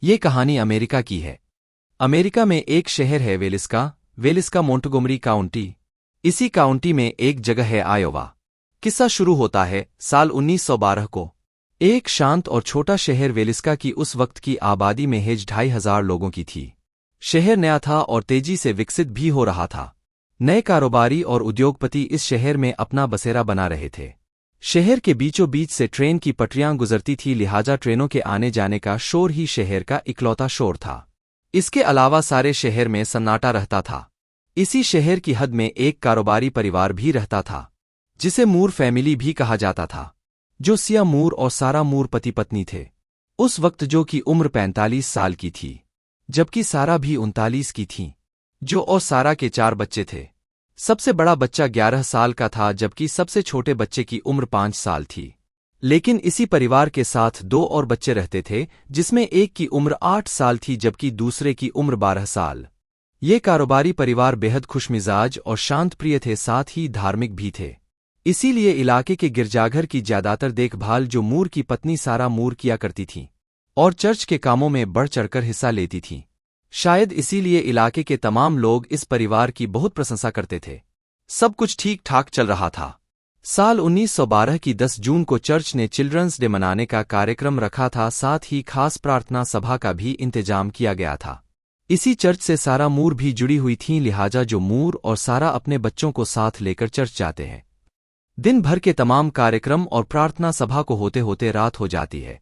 ये कहानी अमेरिका की है। अमेरिका में एक शहर है वेलिस्का मोंटगोमरी काउंटी। इसी काउंटी में एक जगह है आयोवा। किस्सा शुरू होता है साल 1912 को। एक शांत और छोटा शहर वेलिस्का की उस वक्त की आबादी महज 2500 लोगों की थी। शहर नया था और तेजी से विकसित भी हो रहा था। नए कारोबारी और उद्योगपति इस शहर में अपना बसेरा बना रहे थे। शहर के बीचों बीच से ट्रेन की पटरियां गुजरती थी, लिहाजा ट्रेनों के आने जाने का शोर ही शहर का इकलौता शोर था। इसके अलावा सारे शहर में सन्नाटा रहता था। इसी शहर की हद में एक कारोबारी परिवार भी रहता था, जिसे मूर फैमिली भी कहा जाता था। जो सिया मूर और सारा मूर पति पत्नी थे। उस वक्त जो की उम्र 45 साल की थी, जबकि सारा भी 39 की थी। जो और सारा के 4 बच्चे थे। सबसे बड़ा बच्चा 11 साल का था, जबकि सबसे छोटे बच्चे की उम्र 5 साल थी। लेकिन इसी परिवार के साथ 2 और बच्चे रहते थे, जिसमें एक की उम्र 8 साल थी जबकि दूसरे की उम्र 12 साल। ये कारोबारी परिवार बेहद खुशमिजाज और शांत प्रिय थे, साथ ही धार्मिक भी थे। इसीलिए इलाके के गिरजाघर की ज्यादातर देखभाल जो मूर की पत्नी सारा मूर किया करती थी, और चर्च के कामों में बढ़ चढ़कर हिस्सा लेती थी। शायद इसीलिए इलाके के तमाम लोग इस परिवार की बहुत प्रशंसा करते थे। सब कुछ ठीक ठाक चल रहा था। साल 1912 की 10 जून को चर्च ने चिल्ड्रंस डे मनाने का कार्यक्रम रखा था, साथ ही खास प्रार्थना सभा का भी इंतजाम किया गया था। इसी चर्च से सारा मूर भी जुड़ी हुई थीं, लिहाजा जो मूर और सारा अपने बच्चों को साथ लेकर चर्च जाते हैं। दिन भर के तमाम कार्यक्रम और प्रार्थना सभा को होते होते रात हो जाती है।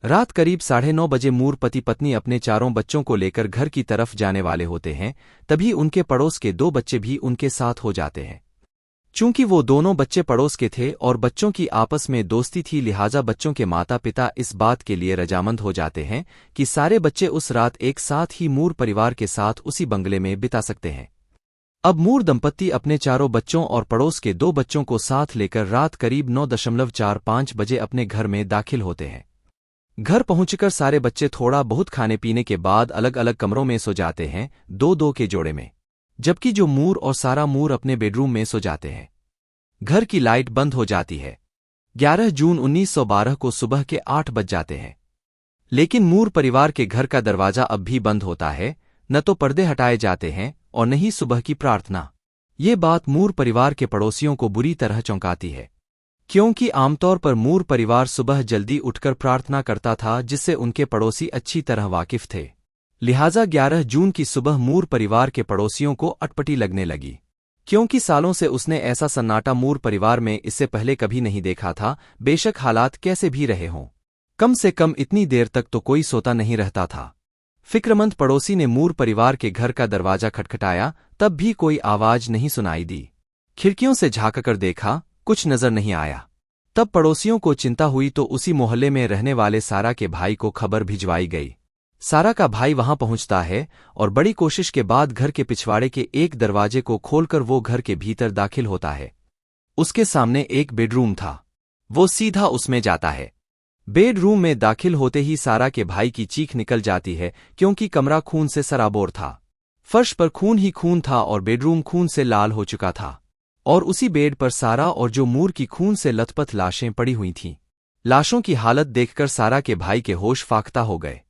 रात करीब 9:30 बजे मूर पति पत्नी अपने 4 बच्चों को लेकर घर की तरफ जाने वाले होते हैं, तभी उनके पड़ोस के 2 बच्चे भी उनके साथ हो जाते हैं। चूंकि वो दोनों बच्चे पड़ोस के थे और बच्चों की आपस में दोस्ती थी, लिहाजा बच्चों के माता पिता इस बात के लिए रजामंद हो जाते हैं कि सारे बच्चे उस रात एक साथ ही मूर परिवार के साथ उसी बंगले में बिता सकते हैं। अब मूर दंपत्ति अपने 4 बच्चों और पड़ोस के 2 बच्चों को साथ लेकर रात करीब 9:45 बजे अपने घर में दाखिल होते हैं। घर पहुंचकर सारे बच्चे थोड़ा बहुत खाने पीने के बाद अलग अलग कमरों में सो जाते हैं, 2-2 के जोड़े में, जबकि जो मूर और सारा मूर अपने बेडरूम में सो जाते हैं। घर की लाइट बंद हो जाती है। 11 जून 1912 को सुबह के 8 बज जाते हैं, लेकिन मूर परिवार के घर का दरवाजा अब भी बंद होता है। न तो पर्दे हटाए जाते हैं और न ही सुबह की प्रार्थना। ये बात मूर परिवार के पड़ोसियों को बुरी तरह चौंकाती है, क्योंकि आमतौर पर मूर परिवार सुबह जल्दी उठकर प्रार्थना करता था, जिससे उनके पड़ोसी अच्छी तरह वाकिफ थे। लिहाजा 11 जून की सुबह मूर परिवार के पड़ोसियों को अटपटी लगने लगी, क्योंकि सालों से उसने ऐसा सन्नाटा मूर परिवार में इससे पहले कभी नहीं देखा था। बेशक हालात कैसे भी रहे हों, कम से कम इतनी देर तक तो कोई सोता नहीं रहता था। फिक्रमंद पड़ोसी ने मूर परिवार के घर का दरवाजा खटखटाया, तब भी कोई आवाज नहीं सुनाई दी। खिड़कियों से झांककर देखा, कुछ नजर नहीं आया। तब पड़ोसियों को चिंता हुई तो उसी मोहल्ले में रहने वाले सारा के भाई को खबर भिजवाई गई। सारा का भाई वहां पहुंचता है और बड़ी कोशिश के बाद घर के पिछवाड़े के एक दरवाजे को खोलकर वो घर के भीतर दाखिल होता है। उसके सामने एक बेडरूम था। वो सीधा उसमें जाता है। बेडरूम में दाखिल होते ही सारा के भाई की चीख निकल जाती है, क्योंकि कमरा खून से सराबोर था। फर्श पर खून ही खून था और बेडरूम खून से लाल हो चुका था। और उसी बेड पर सारा और जो मूर की खून से लथपथ लाशें पड़ी हुई थीं। लाशों की हालत देखकर सारा के भाई के होश फाख्ता हो गए।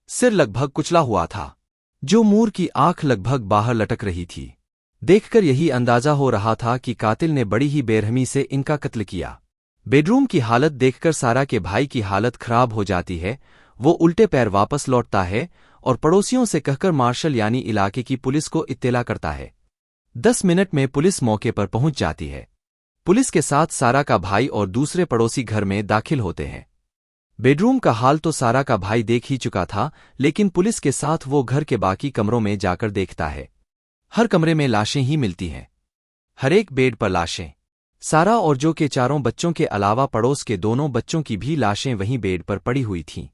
सिर लगभग कुचला हुआ था। जो मूर की आंख लगभग बाहर लटक रही थी। देखकर यही अंदाजा हो रहा था कि कातिल ने बड़ी ही बेरहमी से इनका कत्ल किया। बेडरूम की हालत देखकर सारा के भाई की हालत खराब हो जाती है। वो उल्टे पैर वापस लौटता है और पड़ोसियों से कहकर मार्शल यानी इलाके की पुलिस को इत्तेला करता है। 10 मिनट में पुलिस मौके पर पहुंच जाती है। पुलिस के साथ सारा का भाई और दूसरे पड़ोसी घर में दाखिल होते हैं। बेडरूम का हाल तो सारा का भाई देख ही चुका था, लेकिन पुलिस के साथ वो घर के बाकी कमरों में जाकर देखता है। हर कमरे में लाशें ही मिलती हैं। हर एक बेड पर लाशें। सारा और जो के 4 बच्चों के अलावा पड़ोस के दोनों बच्चों की भी लाशें वहीं बेड पर पड़ी हुई थीं।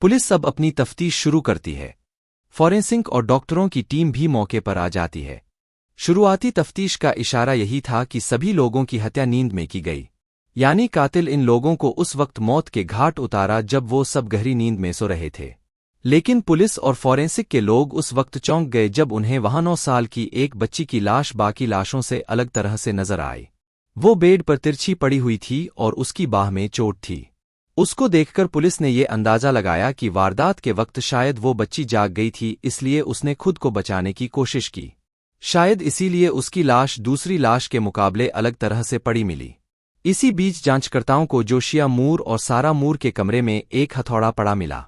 पुलिस अब अपनी तफ्तीश शुरू करती है। फॉरेंसिक और डॉक्टरों की टीम भी मौके पर आ जाती है। शुरुआती तफ्तीश का इशारा यही था कि सभी लोगों की हत्या नींद में की गई, यानी कातिल इन लोगों को उस वक्त मौत के घाट उतारा जब वो सब गहरी नींद में सो रहे थे। लेकिन पुलिस और फॉरेंसिक के लोग उस वक्त चौंक गए जब उन्हें वहां 9 साल की एक बच्ची की लाश बाकी लाशों से अलग तरह से नजर आई। वो बेड पर तिरछी पड़ी हुई थी और उसकी बाह में चोट थी। उसको देखकर पुलिस ने ये अंदाजा लगाया कि वारदात के वक्त शायद वो बच्ची जाग गई थी, इसलिए उसने खुद को बचाने की कोशिश की। शायद इसीलिए उसकी लाश दूसरी लाश के मुकाबले अलग तरह से पड़ी मिली। इसी बीच जांचकर्ताओं को जोशिया मूर और सारा मूर के कमरे में एक हथौड़ा पड़ा मिला,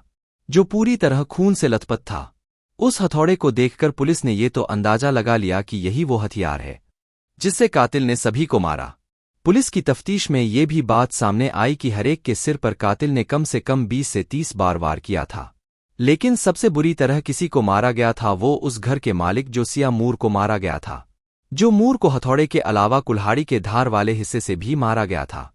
जो पूरी तरह खून से लथपथ था। उस हथौड़े को देखकर पुलिस ने ये तो अंदाजा लगा लिया कि यही वो हथियार है जिससे कातिल ने सभी को मारा। पुलिस की तफ्तीश में ये भी बात सामने आई कि हरेक के सिर पर कातिल ने कम से कम 20 से 30 बार वार किया था, लेकिन सबसे बुरी तरह किसी को मारा गया था वो उस घर के मालिक जोसिया मूर को मारा गया था, जो मूर को हथौड़े के अलावा कुल्हाड़ी के धार वाले हिस्से से भी मारा गया था।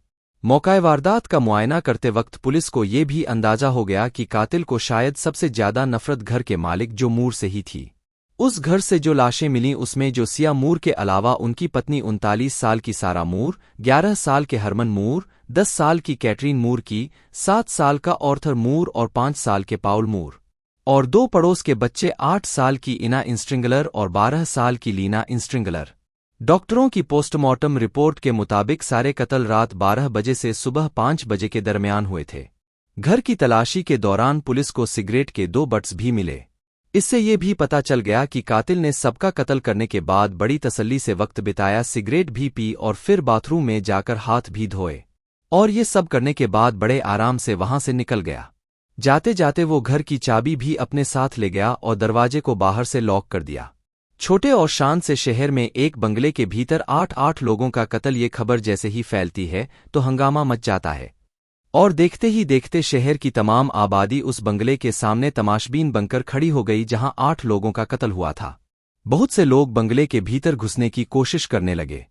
मौके वारदात का मुआयना करते वक्त पुलिस को ये भी अंदाजा हो गया कि कातिल को शायद सबसे ज्यादा नफरत घर के मालिक जो मूर से ही थी। उस घर से जो लाशें मिलीं उसमें जोसिया मूर के अलावा उनकी पत्नी 39 साल की सारा मूर, 11 साल के हरमन मूर, 10 साल की कैटरीन मूर की, 7 साल का ऑर्थर मूर और 5 साल के पाउल मूर, और 2 पड़ोस के बच्चे 8 साल की इना इंस्ट्रिंगलर और 12 साल की लीना इंस्ट्रिंगलर। डॉक्टरों की पोस्टमार्टम रिपोर्ट के मुताबिक सारे कत्ल रात 12 बजे से सुबह 5 बजे के दरमियान हुए थे। घर की तलाशी के दौरान पुलिस को सिगरेट के 2 बट्स भी मिले। इससे ये भी पता चल गया कि कातिल ने सबका कत्ल करने के बाद बड़ी तसल्ली से वक्त बिताया, सिगरेट भी पी और फिर बाथरूम में जाकर हाथ भी धोए, और ये सब करने के बाद बड़े आराम से वहां से निकल गया। जाते जाते वो घर की चाबी भी अपने साथ ले गया और दरवाजे को बाहर से लॉक कर दिया। छोटे और शान से शहर में एक बंगले के भीतर 8 लोगों का कत्ल, ये खबर जैसे ही फैलती है तो हंगामा मच जाता है, और देखते ही देखते शहर की तमाम आबादी उस बंगले के सामने तमाशबीन बनकर खड़ी हो गई जहां 8 लोगों का कत्ल हुआ था। बहुत से लोग बंगले के भीतर घुसने की कोशिश करने लगे।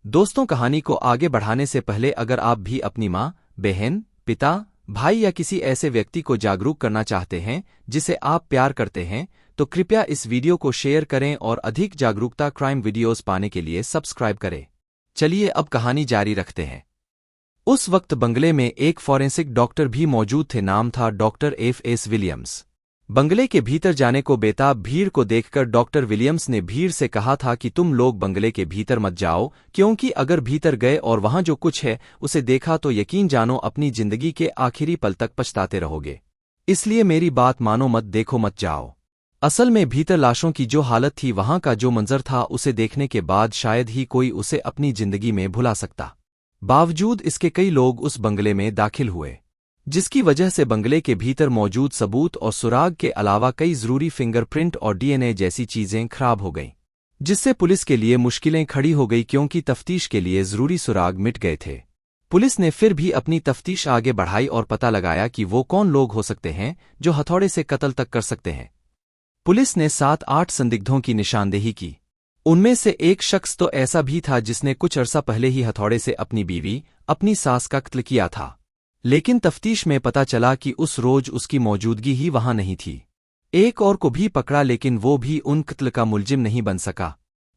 दोस्तों, कहानी को आगे बढ़ाने से पहले अगर आप भी अपनी माँ, बहन, पिता, भाई या किसी ऐसे व्यक्ति को जागरूक करना चाहते हैं जिसे आप प्यार करते हैं तो कृपया इस वीडियो को शेयर करें और अधिक जागरूकता क्राइम वीडियोस पाने के लिए सब्सक्राइब करें। चलिए अब कहानी जारी रखते हैं। उस वक्त बंगले में एक फॉरेंसिक डॉक्टर भी मौजूद थे, नाम था डॉक्टर F.S. विलियम्स। बंगले के भीतर जाने को बेताब भीड़ को देखकर डॉक्टर विलियम्स ने भीड़ से कहा था कि तुम लोग बंगले के भीतर मत जाओ, क्योंकि अगर भीतर गए और वहां जो कुछ है उसे देखा तो यकीन जानो अपनी जिंदगी के आखिरी पल तक पछताते रहोगे। इसलिए मेरी बात मानो, मत देखो, मत जाओ। असल में भीतर लाशों की जो हालत थी, वहां का जो मंजर था, उसे देखने के बाद शायद ही कोई उसे अपनी जिंदगी में भुला सकता। बावजूद इसके कई लोग उस बंगले में दाखिल हुए, जिसकी वजह से बंगले के भीतर मौजूद सबूत और सुराग के अलावा कई जरूरी फिंगरप्रिंट और DNA जैसी चीजें खराब हो गईं, जिससे पुलिस के लिए मुश्किलें खड़ी हो गई, क्योंकि तफ्तीश के लिए जरूरी सुराग मिट गए थे। पुलिस ने फिर भी अपनी तफ्तीश आगे बढ़ाई और पता लगाया कि वो कौन लोग हो सकते हैं जो हथौड़े से कत्ल तक कर सकते हैं। पुलिस ने 7-8 संदिग्धों की निशानदेही की। उनमें से एक शख्स तो ऐसा भी था जिसने कुछ अरसा पहले ही हथौड़े से अपनी बीवी, अपनी सास का कत्ल किया था, लेकिन तफ्तीश में पता चला कि उस रोज उसकी मौजूदगी ही वहां नहीं थी। एक और को भी पकड़ा, लेकिन वो भी उन कत्ल का मुलजिम नहीं बन सका।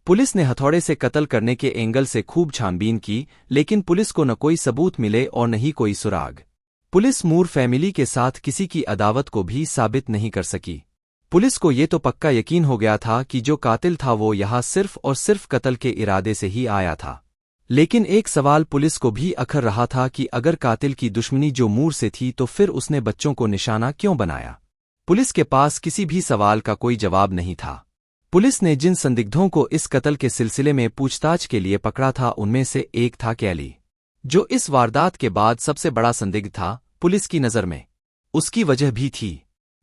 पुलिस ने हथौड़े से कत्ल करने के एंगल से खूब छानबीन की, लेकिन पुलिस को न कोई सबूत मिले और न ही कोई सुराग। पुलिस मूर फैमिली के साथ किसी की अदावत को भी साबित नहीं कर सकी। पुलिस को ये तो पक्का यकीन हो गया था कि जो कातिल था वो यहाँ सिर्फ और सिर्फ कत्ल के इरादे से ही आया था। लेकिन एक सवाल पुलिस को भी अखर रहा था कि अगर कातिल की दुश्मनी जो मूर से थी तो फिर उसने बच्चों को निशाना क्यों बनाया। पुलिस के पास किसी भी सवाल का कोई जवाब नहीं था। पुलिस ने जिन संदिग्धों को इस कत्ल के सिलसिले में पूछताछ के लिए पकड़ा था उनमें से एक था कैली, जो इस वारदात के बाद सबसे बड़ा संदिग्ध था पुलिस की नज़र में। उसकी वजह भी थी।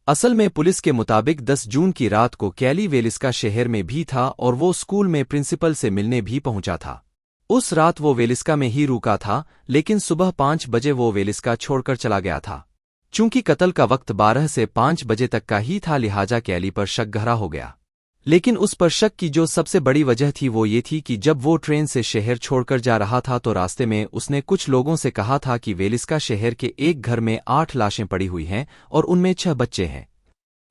असल में पुलिस के मुताबिक 10 जून की रात को कैली वेलिस्का शहर में भी था और वो स्कूल में प्रिंसिपल से मिलने भी पहुंचा था। उस रात वो वेलिस्का में ही रुका था, लेकिन सुबह 5 बजे वो वेलिस्का छोड़कर चला गया था। चूंकि कत्ल का वक्त 12 से 5 बजे तक का ही था, लिहाजा कैली पर शक गहरा हो गया। लेकिन उस पर शक की जो सबसे बड़ी वजह थी वो ये थी कि जब वो ट्रेन से शहर छोड़कर जा रहा था तो रास्ते में उसने कुछ लोगों से कहा था कि वेलिस्का शहर के एक घर में 8 लाशें पड़ी हुई हैं और उनमें 6 बच्चे हैं।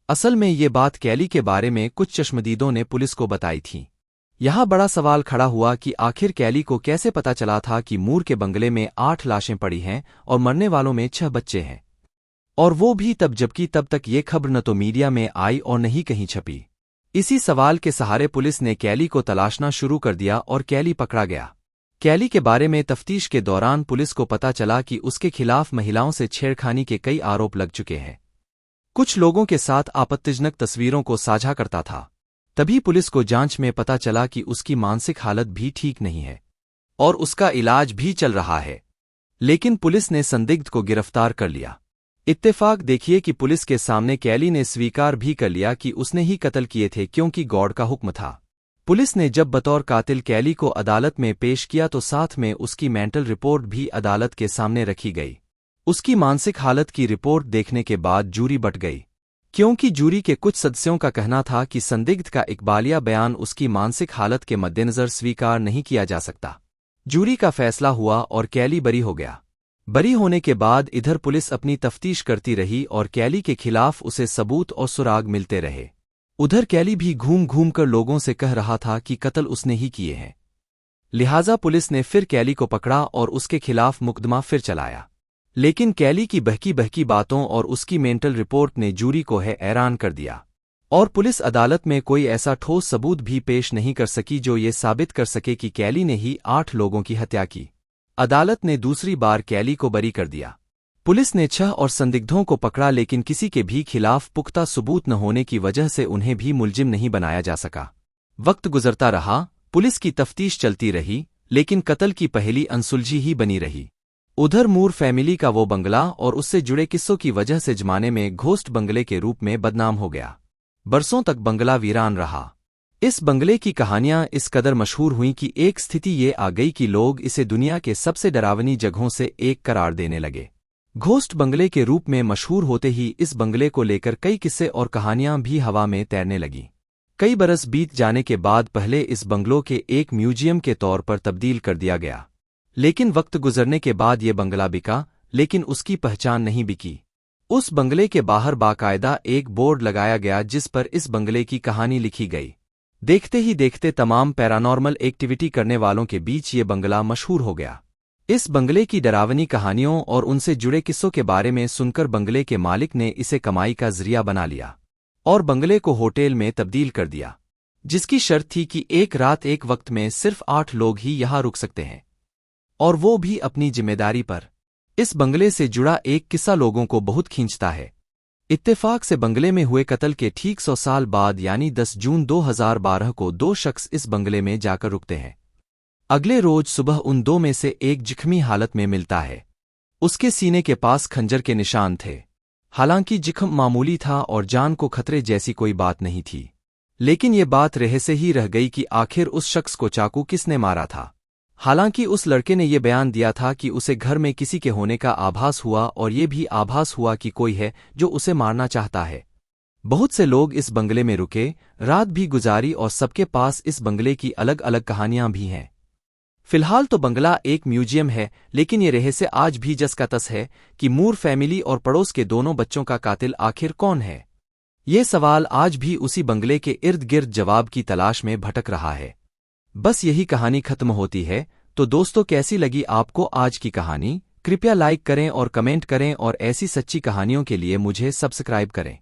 असल में ये बात कैली के बारे में कुछ चश्मदीदों ने पुलिस को बताई थी। यहाँ बड़ा सवाल खड़ा हुआ कि आखिर कैली को कैसे पता चला था कि मूर के बंगले में 8 लाशें पड़ी हैं और मरने वालों में 6 बच्चे हैं, और वो भी तब जबकि तब तक ये खबर न तो मीडिया में आई और न ही कहीं छपी। इसी सवाल के सहारे पुलिस ने कैली को तलाशना शुरू कर दिया और कैली पकड़ा गया। कैली के बारे में तफ्तीश के दौरान पुलिस को पता चला कि उसके खिलाफ महिलाओं से छेड़खानी के कई आरोप लग चुके हैं। कुछ लोगों के साथ आपत्तिजनक तस्वीरों को साझा करता था। तभी पुलिस को जांच में पता चला कि उसकी मानसिक हालत भी ठीक नहीं है और उसका इलाज भी चल रहा है। लेकिन पुलिस ने संदिग्ध को गिरफ्तार कर लिया। इत्तेफाक देखिए कि पुलिस के सामने कैली ने स्वीकार भी कर लिया कि उसने ही कत्ल किए थे, क्योंकि गॉड का हुक्म था। पुलिस ने जब बतौर कातिल कैली को अदालत में पेश किया तो साथ में उसकी मेंटल रिपोर्ट भी अदालत के सामने रखी गई। उसकी मानसिक हालत की रिपोर्ट देखने के बाद जूरी बट गई, क्योंकि जूरी के कुछ सदस्यों का कहना था कि संदिग्ध का इकबालिया बयान उसकी मानसिक हालत के मद्देनजर स्वीकार नहीं किया जा सकता। जूरी का फैसला हुआ और कैली बरी हो गया। बरी होने के बाद इधर पुलिस अपनी तफ्तीश करती रही और कैली के खिलाफ उसे सबूत और सुराग मिलते रहे। उधर कैली भी घूम घूम कर लोगों से कह रहा था कि कत्ल उसने ही किए हैं। लिहाजा पुलिस ने फिर कैली को पकड़ा और उसके खिलाफ मुकदमा फिर चलाया। लेकिन कैली की बहकी बहकी बातों और उसकी मेंटल रिपोर्ट ने जूरी को हैरान कर दिया और पुलिस अदालत में कोई ऐसा ठोस सबूत भी पेश नहीं कर सकी जो ये साबित कर सके कि कैली ने ही 8 लोगों की हत्या की। अदालत ने दूसरी बार कैली को बरी कर दिया। पुलिस ने 6 और संदिग्धों को पकड़ा, लेकिन किसी के भी खिलाफ पुख्ता सबूत न होने की वजह से उन्हें भी मुलजिम नहीं बनाया जा सका। वक्त गुजरता रहा, पुलिस की तफ्तीश चलती रही, लेकिन कत्ल की पहेली अनसुलझी ही बनी रही। उधर मूर फैमिली का वो बंगला और उससे जुड़े किस्सों की वजह से जमाने में घोस्ट बंगले के रूप में बदनाम हो गया। बरसों तक बंगला वीरान रहा। इस बंगले की कहानियां इस कदर मशहूर हुईं कि एक स्थिति ये आ गई कि लोग इसे दुनिया के सबसे डरावनी जगहों से एक करार देने लगे। घोस्ट बंगले के रूप में मशहूर होते ही इस बंगले को लेकर कई किस्से और कहानियां भी हवा में तैरने लगीं। कई बरस बीत जाने के बाद पहले इस बंगलों के एक म्यूजियम के तौर पर तब्दील कर दिया गया, लेकिन वक्त गुजरने के बाद ये बंगला बिका, लेकिन उसकी पहचान नहीं बिकी। उस बंगले के बाहर बाकायदा एक बोर्ड लगाया गया जिस पर इस बंगले की कहानी लिखी गई। देखते ही देखते तमाम पैरानॉर्मल एक्टिविटी करने वालों के बीच ये बंगला मशहूर हो गया। इस बंगले की डरावनी कहानियों और उनसे जुड़े किस्सों के बारे में सुनकर बंगले के मालिक ने इसे कमाई का जरिया बना लिया और बंगले को होटल में तब्दील कर दिया, जिसकी शर्त थी कि एक रात एक वक्त में सिर्फ 8 लोग ही यहां रुक सकते हैं, और वो भी अपनी जिम्मेदारी पर। इस बंगले से जुड़ा एक किस्सा लोगों को बहुत खींचता है। इत्तेफाक से बंगले में हुए कत्ल के ठीक 100 साल बाद यानी 10 जून 2012 को 2 शख्स इस बंगले में जाकर रुकते हैं। अगले रोज सुबह उन 2 में से एक जख्मी हालत में मिलता है। उसके सीने के पास खंजर के निशान थे। हालांकि जख्म मामूली था और जान को खतरे जैसी कोई बात नहीं थी, लेकिन ये बात रहस्य ही रह गई कि आखिर उस शख्स को चाकू किसने मारा था। हालांकि उस लड़के ने यह बयान दिया था कि उसे घर में किसी के होने का आभास हुआ और ये भी आभास हुआ कि कोई है जो उसे मारना चाहता है। बहुत से लोग इस बंगले में रुके, रात भी गुजारी और सबके पास इस बंगले की अलग अलग कहानियां भी हैं। फिलहाल तो बंगला एक म्यूजियम है, लेकिन ये रहस्य आज भी जस का तस है कि मूर फैमिली और पड़ोस के दोनों बच्चों का कातिल आखिर कौन है। ये सवाल आज भी उसी बंगले के इर्द गिर्द जवाब की तलाश में भटक रहा है। बस यही कहानी खत्म होती है। तो दोस्तों, कैसी लगी आपको आज की कहानी? कृपया लाइक करें और कमेंट करें और ऐसी सच्ची कहानियों के लिए मुझे सब्सक्राइब करें।